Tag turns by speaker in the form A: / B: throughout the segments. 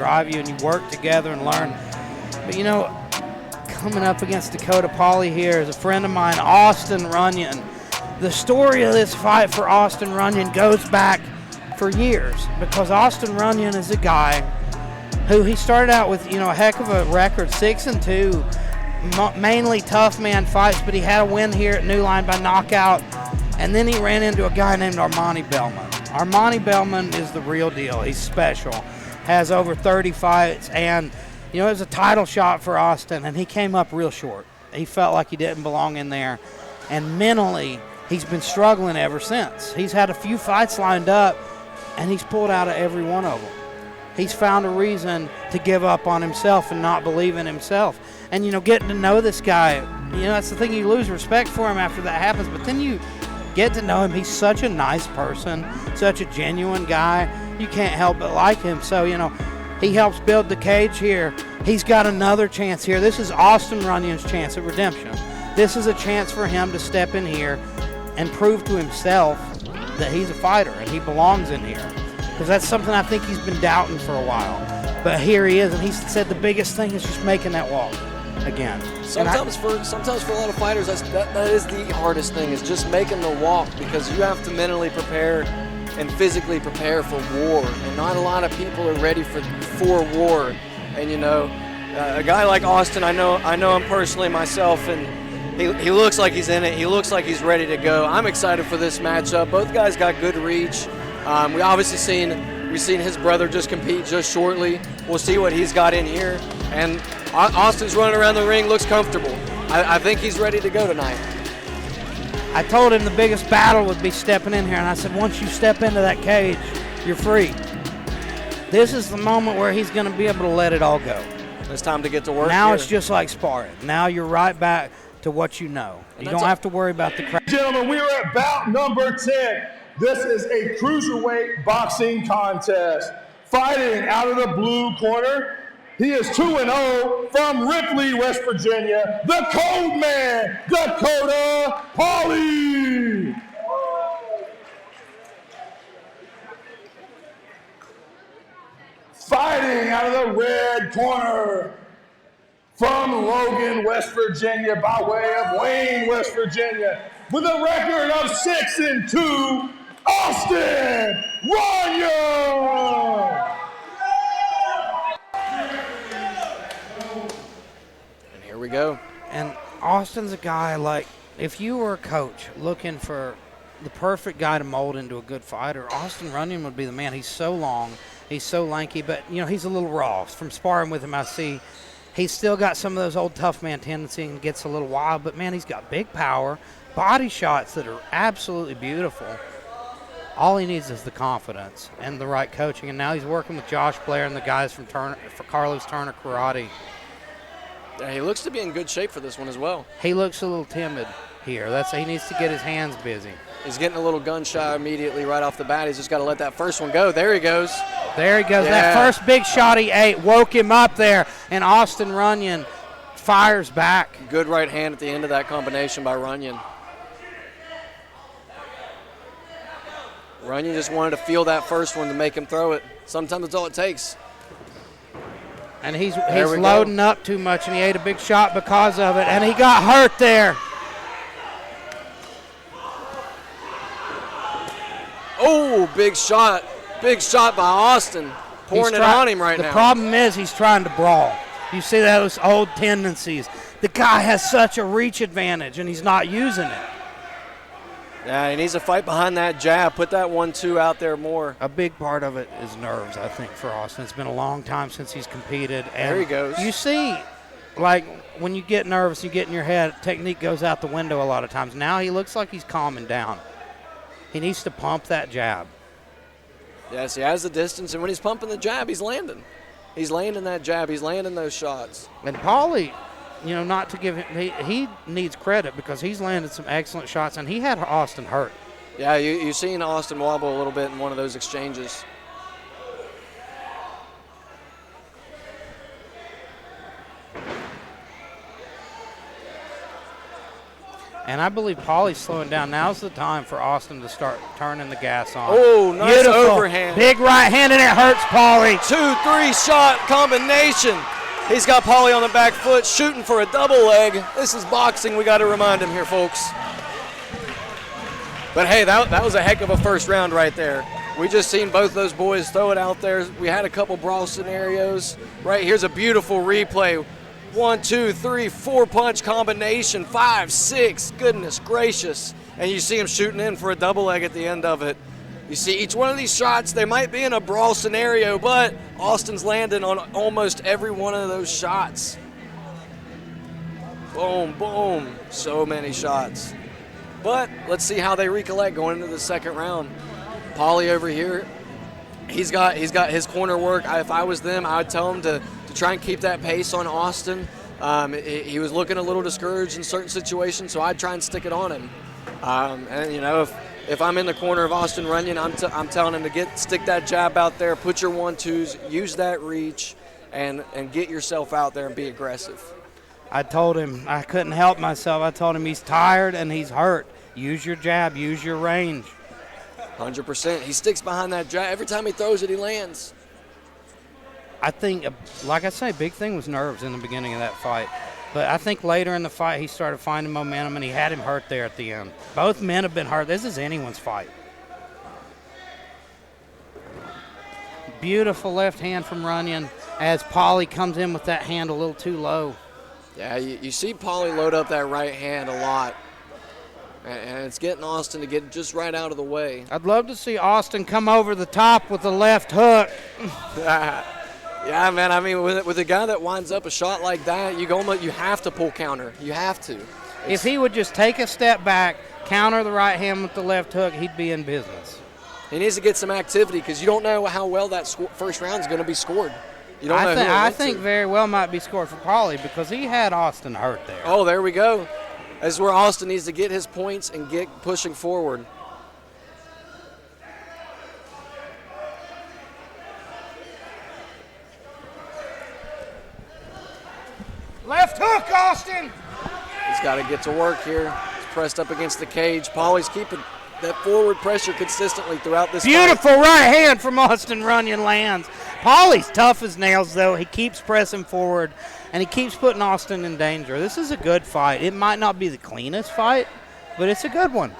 A: drive you, and you work together and learn. But, you know, coming up against Dakota Pauley here is a friend of mine, Austin Runyon. The story of this fight for Austin Runyon goes back for years, because Austin Runyon is a guy who he started out with, you know, a heck of a record, 6-2, mainly tough man fights, but he had a win here at New Line by knockout, and then he ran into a guy named Armani Bellman. Armani Bellman is the real deal. He's special, has over 30 fights, and, you know, it was a title shot for Austin, and he came up real short. He felt like he didn't belong in there, and mentally, he's been struggling ever since. He's had a few fights lined up, and he's pulled out of every one of them. He's found a reason to give up on himself and not believe in himself. And, you know, getting to know this guy, you know, that's the thing, you lose respect for him after that happens, but then you get to know him. He's such a nice person, such a genuine guy. You can't help but like him. So, you know, he helps build the cage here. He's got another chance here. This is Austin Runyon's chance at redemption. This is a chance for him to step in here and prove to himself that he's a fighter and he belongs in here. Because that's something I think he's been doubting for a while. But here he is, and he said the biggest thing is just making that walk again.
B: Sometimes for a lot of fighters, that is the hardest thing, is just making the walk, because you have to mentally prepare and physically prepare for war, and not a lot of people are ready for war. And, you know, a guy like Austin, I know him personally myself, and he looks like he's in it. He looks like he's ready to go. I'm excited for this matchup. Both guys got good reach. We obviously we've seen his brother just compete just shortly. We'll see what he's got in here. And Austin's running around the ring, looks comfortable. I think he's ready to go tonight.
A: I told him the biggest battle would be stepping in here, and I said, once you step into that cage, you're free. This is the moment where he's going to be able to let it all go.
B: It's time to get to work.
A: Now
B: here.
A: It's just like sparring. Now you're right back to what you know. You don't have to worry about the crowd.
C: Gentlemen, we are at bout number 10. This is a Cruiserweight Boxing contest. Fighting out of the blue corner, he is 2-0 from Ripley, West Virginia, the Codeman, Dakota Pauley. Fighting out of the red corner, from Logan, West Virginia, by way of Wayne, West Virginia, with a record of 6-2, Austin Runyon!
B: And here we go.
A: And Austin's a guy, like, if you were a coach looking for the perfect guy to mold into a good fighter, Austin Runyon would be the man. He's so long, he's so lanky, but, you know, he's a little raw. From sparring with him, I see he's still got some of those old tough man tendency and gets a little wild, but, man, he's got big power, body shots that are absolutely beautiful. All he needs is the confidence and the right coaching, and now he's working with Josh Blair and the guys from Carlos Turner Karate.
B: Yeah, he looks to be in good shape for this one as well.
A: He looks a little timid here. He needs to get his hands busy.
B: He's getting a little gun shy immediately right off the bat. He's just got to let that first one go. There he goes.
A: There he goes.
B: Yeah.
A: That first big shot he ate woke him up there, and Austin Runyon fires back.
B: Good right hand at the end of that combination by Runyon. Runyon just wanted to feel that first one to make him throw it. Sometimes that's all it takes.
A: And he's loading up too much, and he ate a big shot because of it, and he got hurt there.
B: Oh, big shot. Big shot by Austin. Pouring it on him right now.
A: The problem is he's trying to brawl. You see those old tendencies. The guy has such a reach advantage, and he's not using it.
B: Yeah, he needs to fight behind that jab. Put that 1-2 out there more.
A: A big part of it is nerves, I think, for Austin. It's been a long time since he's competed. And
B: there he goes.
A: You see, like, when you get nervous, you get in your head, technique goes out the window a lot of times. Now he looks like he's calming down. He needs to pump that jab.
B: Yes, he has the distance, and when he's pumping the jab, he's landing. He's landing that jab. He's landing those shots.
A: And Pauley, you know, not to give him, he needs credit because he's landed some excellent shots, and he had Austin hurt.
B: Yeah, you've seen Austin wobble a little bit in one of those exchanges.
A: And I believe Pauley's slowing down. Now's the time for Austin to start turning the gas on.
B: Oh, nice
A: Beautiful.
B: overhand.
A: Big right hand, and it hurts Pauley.
B: 2-3 shot combination. He's got Pauley on the back foot, shooting for a double leg. This is boxing. We got to remind him here, folks. But hey, that was a heck of a first round right there. We just seen both those boys throw it out there. We had a couple brawl scenarios. Right here's a beautiful replay. 1, 2, 3, 4 punch combination, 5, 6, goodness gracious. And you see him shooting in for a double leg at the end of it. You see each one of these shots, they might be in a brawl scenario, but Austin's landing on almost every one of those shots. Boom, boom, so many shots. But let's see how they recollect going into the second round. Pauley over here, he's got his corner work. If I was them, I would tell him to try and keep that pace on Austin. He was looking a little discouraged in certain situations, so I'd try and stick it on him. And you know, if I'm in the corner of Austin Runyon, I'm telling him to stick that jab out there, put your 1-2s, use that reach, and get yourself out there and be aggressive.
A: I told him I couldn't help myself. I told him he's tired and he's hurt. Use your jab, use your range.
B: 100%. He sticks behind that jab. Every time he throws it, he lands.
A: I think, like I say, big thing was nerves in the beginning of that fight. But I think later in the fight, he started finding momentum, and he had him hurt there at the end. Both men have been hurt. This is anyone's fight. Beautiful left hand from Runyon as Pauley comes in with that hand a little too low.
B: Yeah, you see Pauley load up that right hand a lot. And it's getting Austin to get just right out of the way.
A: I'd love to see Austin come over the top with the left hook.
B: Yeah, man, I mean, with a guy that winds up a shot like that, you have to pull counter. You have to.
A: If he would just take a step back, counter the right hand with the left hook, he'd be in business.
B: He needs to get some activity because you don't know how well that first round is going to be scored. You don't know
A: I think very well might be scored for Pauley because he had Austin hurt there.
B: Oh, there we go. This is where Austin needs to get his points and get pushing forward.
A: Left hook, Austin!
B: He's got to get to work here. He's pressed up against the cage. Pauley's keeping that forward pressure consistently throughout this
A: Beautiful
B: fight.
A: right hand from Austin Runyon lands. Pauley's tough as nails, though. He keeps pressing forward, and he keeps putting Austin in danger. This is a good fight. It might not be the cleanest fight, but it's a good one.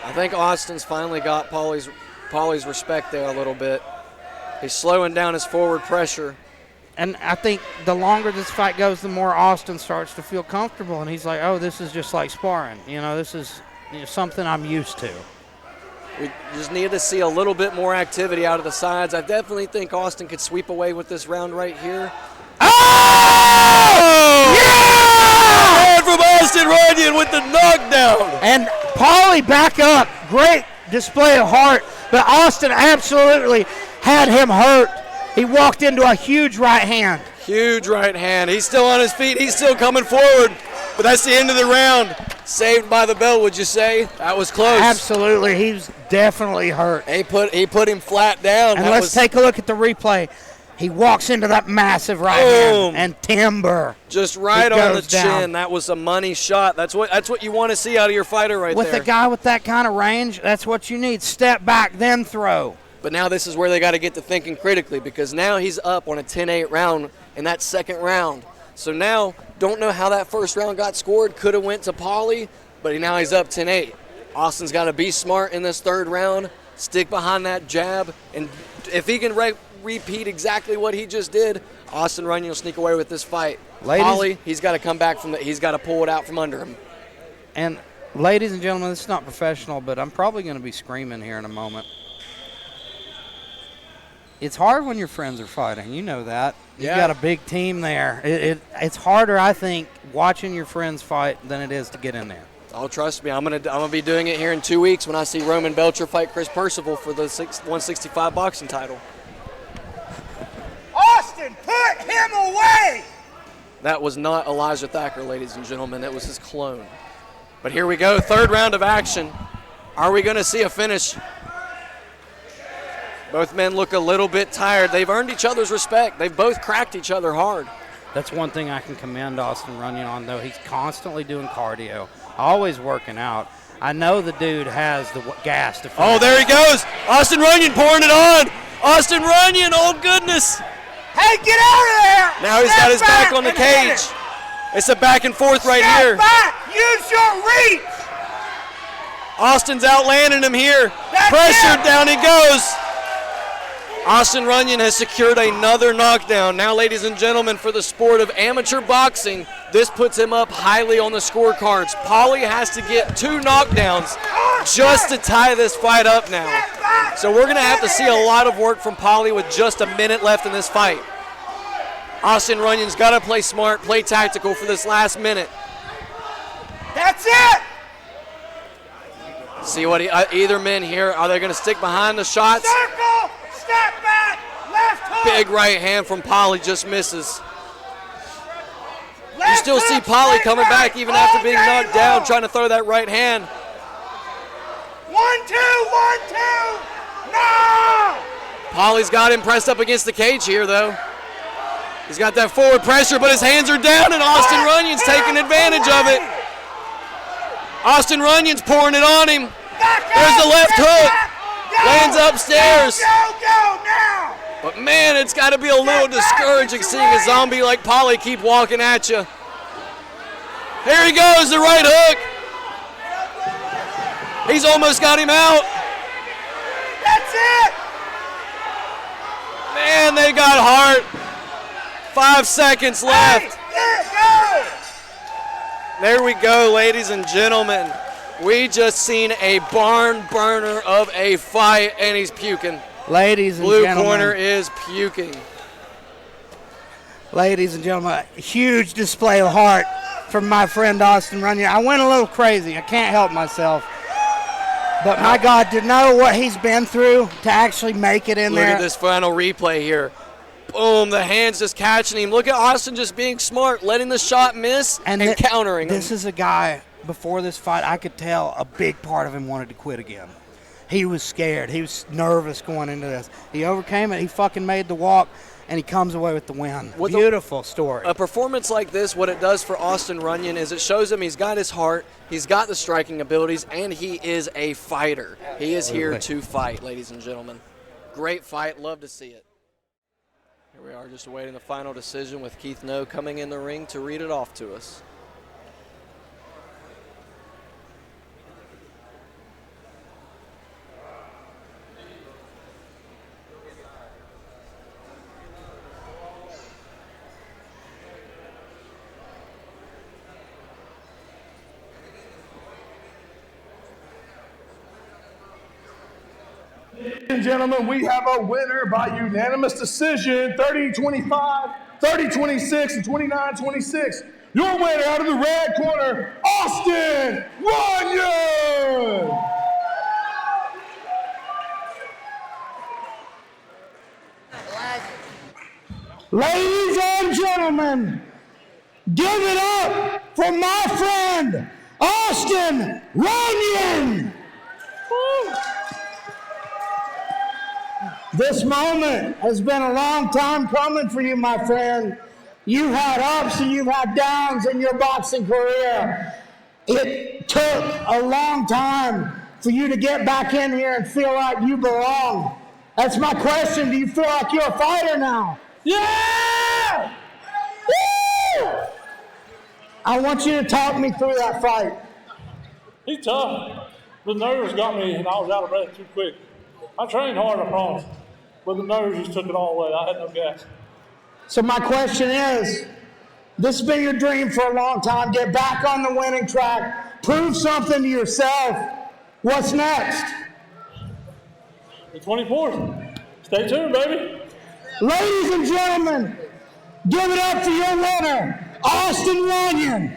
B: I think Austin's finally got Pauley's respect there a little bit. He's slowing down his forward pressure.
A: And I think the longer this fight goes, the more Austin starts to feel comfortable, and he's like, oh, this is just like sparring. You know, this is something I'm used to.
B: We just need to see a little bit more activity out of the sides. I definitely think Austin could sweep away with this round right here.
A: Oh! Yeah!
B: And from Austin Runyon with the knockdown.
A: And Pauley back up. Great display of heart, but Austin absolutely had him hurt. He walked into a huge right hand.
B: Huge right hand. He's still on his feet. He's still coming forward. But that's the end of the round. Saved by the bell, would you say? That was close.
A: Absolutely. He's definitely hurt.
B: He put him flat down.
A: And let's take a look at the replay. He walks into that massive right hand and timber.
B: Just right on the chin. That was a money shot. That's what you want to see out of your fighter right there.
A: With a guy with that kind of range, that's what you need. Step back, then throw.
B: But now this is where they got to get to thinking critically because now he's up on a 10-8 round in that second round. So now, don't know how that first round got scored. Could have went to Pauley, but now he's up 10-8. Austin's got to be smart in this third round, stick behind that jab, and if he can repeat exactly what he just did, Austin Runyon will sneak away with this fight. Pauley, he's got to come back he's got to pull it out from under him.
A: And ladies and gentlemen, this is not professional, but I'm probably going to be screaming here in a moment. It's hard when your friends are fighting. You know that. You've got a big team there. It's harder, I think, watching your friends fight than it is to get in there.
B: Oh, trust me. I'm gonna be doing it here in 2 weeks when I see Roman Belcher fight Chris Percival for the 165 boxing title.
A: Austin, put him away!
B: That was not Elijah Thacker, ladies and gentlemen. It was his clone. But here we go. Third round of action. Are we going to see a finish? Both men look a little bit tired. They've earned each other's respect. They've both cracked each other hard.
A: That's one thing I can commend Austin Runyon on, though. He's constantly doing cardio, always working out. I know the dude has the gas to finish.
B: Oh, there he goes. Austin Runyon pouring it on. Austin Runyon, oh goodness.
D: Hey, get out of there!
B: Now he's got his back on the cage. It's a back and forth right here.
D: Step back! Use your reach!
B: Austin's outlanding him here.
D: That's
B: Pressured,
D: it.
B: down he goes. Austin Runyon has secured another knockdown. Now, ladies and gentlemen, for the sport of amateur boxing, this puts him up highly on the scorecards. Pauley has to get 2 knockdowns just to tie this fight up now. So we're going to have to see a lot of work from Pauley with just a minute left in this fight. Austin Runyon's got to play smart, play tactical for this last minute.
D: That's it!
B: See what either men here, are they going to stick behind the shots?
D: Circle! Step back! Left hook!
B: Big right hand from Pauley just misses. You
D: Left
B: still see
D: hook,
B: Pauley
D: straight
B: coming
D: right,
B: back even after
D: all
B: being
D: day
B: knocked down,
D: long.
B: trying to throw that right hand.
D: 1, 2, 1, 2! No!
B: Pauley's got him pressed up against the cage here, though. He's got that forward pressure, but his hands are down, and Austin Runyon's taking advantage of it. Austin Runyon's pouring it on him. There's the left hook. Lands upstairs.
D: Go now!
B: But man, it's got to be a little discouraging seeing a zombie like Pauley keep walking at you. Here he goes, the right hook. He's almost got him out.
D: That's it!
B: Man, they got heart. 5 seconds left.
D: Go!
B: There we go, ladies and gentlemen. We just seen a barn burner of a fight, and he's puking.
A: Ladies and
B: Blue
A: gentlemen.
B: corner is puking.
A: Ladies and gentlemen, a huge display of heart from my friend Austin Runyon. I went a little crazy. I can't help myself. But my God, to know what he's been through to actually make it in
B: Look
A: there.
B: at this final replay here. Boom, the hands just catching him. Look at Austin just being smart, letting the shot miss and countering him.
A: This is a guy, before this fight, I could tell a big part of him wanted to quit again. He was scared. He was nervous going into this. He overcame it. He fucking made the walk, and he comes away with the win. Beautiful story.
B: A performance like this, what it does for Austin Runyon is it shows him he's got his heart, he's got the striking abilities, and he is a fighter. He is here to fight, ladies and gentlemen. Great fight. Love to see it. Here we are just awaiting the final decision with Keith No coming in the ring to read it off to us.
C: Ladies and gentlemen, we have a winner by unanimous decision, 30-25, 30-26, and 29-26. Your winner out of the red corner, Austin Runyon!
D: Ladies and gentlemen, give it up for my friend, Austin Runyon! This moment has been a long time coming for you, my friend. You've had ups and you've had downs in your boxing career. It took a long time for you to get back in here and feel like you belong. That's my question. Do you feel like you're a fighter now? Yeah! Woo! I want you to talk me through that fight.
E: He's tough. The nerves got me and I was out of breath too quick. I trained hard, I promise. But the nerves just took it all away. I had no gas.
D: So my question is, this has been your dream for a long time. Get back on the winning track. Prove something to yourself. What's next?
E: The 24th. Stay tuned, baby.
D: Ladies and gentlemen, give it up for your winner, Austin Runyon.